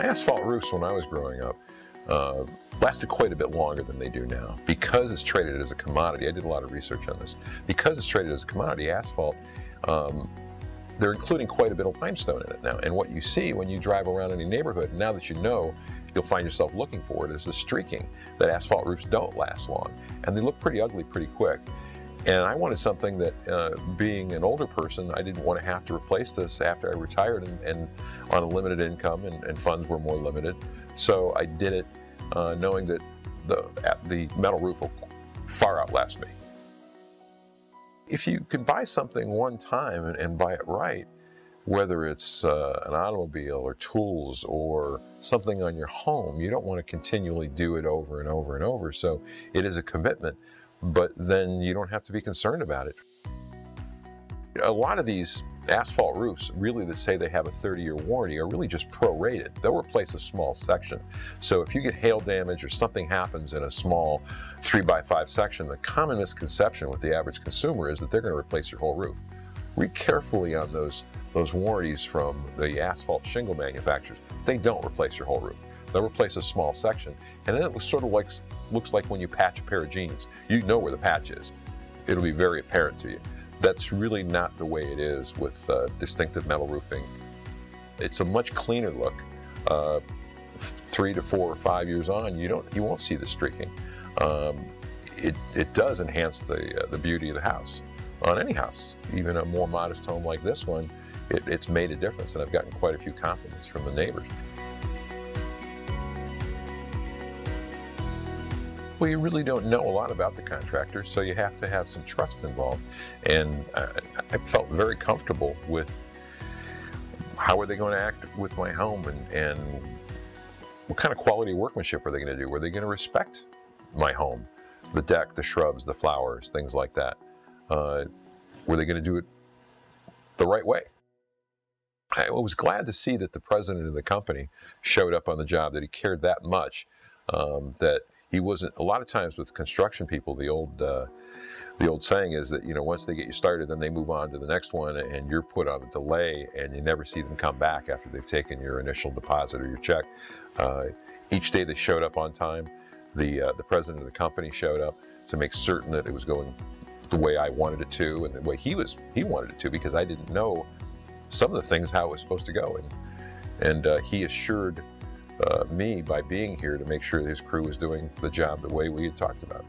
Asphalt roofs, when I was growing up, lasted quite a bit longer than they do now. Because it's traded as a commodity, I did a lot of research on this. Because it's traded as a commodity, asphalt, they're including quite a bit of limestone in it now. And what you see when you drive around any neighborhood, now that you know, you'll find yourself looking for it, is the streaking. That asphalt roofs don't last long, and they look pretty ugly pretty quick. And I wanted something that, being an older person, I didn't want to have to replace this after I retired and on a limited income, and funds were more limited. So I did it knowing that the metal roof will far outlast me. If you can buy something one time and buy it right, whether it's an automobile or tools or something on your home, you don't want to continually do it over and over and over. So it is a commitment, but then you don't have to be concerned about it. A lot of these asphalt roofs, really, that say they have a 30-year warranty, are really just prorated. They'll replace a small section. So if you get hail damage or something happens in a small 3x5 section, the common misconception with the average consumer is that they're going to replace your whole roof. Read carefully on those warranties from the asphalt shingle manufacturers. They don't replace your whole roof. They'll replace a small section, and then it looks sort of looks like when you patch a pair of jeans. You know where the patch is. It'll be very apparent to you. That's really not the way it is with distinctive metal roofing. It's a much cleaner look. 3 to 4 or 5 years on, you won't see the streaking. It does enhance the beauty of the house. On any house, even a more modest home like this one, it's made a difference, and I've gotten quite a few compliments from the neighbors. Well, you really don't know a lot about the contractor, so you have to have some trust involved. And I felt very comfortable with how are they going to act with my home, and what kind of quality workmanship are they going to do? Were they going to respect my home? The deck, the shrubs, the flowers, things like that. Were they going to do it the right way? I was glad to see that the president of the company showed up on the job, that he cared that much, that he wasn't. A lot of times with construction people, the old saying is that, once they get you started, then they move on to the next one, and you're put on a delay, and you never see them come back after they've taken your initial deposit or your check. Each day they showed up on time. The president of the company showed up to make certain that it was going the way I wanted it to, and the way he wanted it to, because I didn't know some of the things how it was supposed to go, and he assured me by being here to make sure his crew was doing the job the way we had talked about.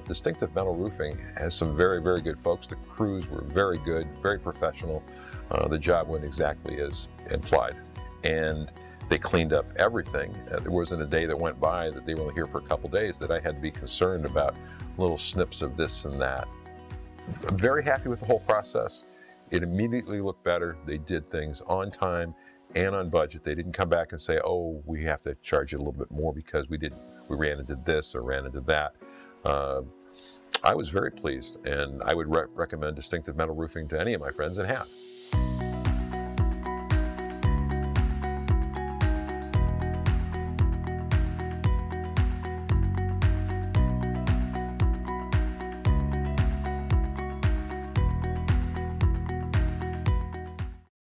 Distinctive Metal Roofing has some very, very good folks. The crews were very good, very professional. The job went exactly as implied, and they cleaned up everything. There wasn't a day that went by that they were only here for a couple days that I had to be concerned about little snips of this and that. I'm very happy with the whole process. It immediately looked better. They did things on time and on budget. They didn't come back and say, oh, we have to charge you a little bit more because we ran into this or ran into that. I was very pleased, and I would recommend Distinctive Metal Roofing to any of my friends, and have.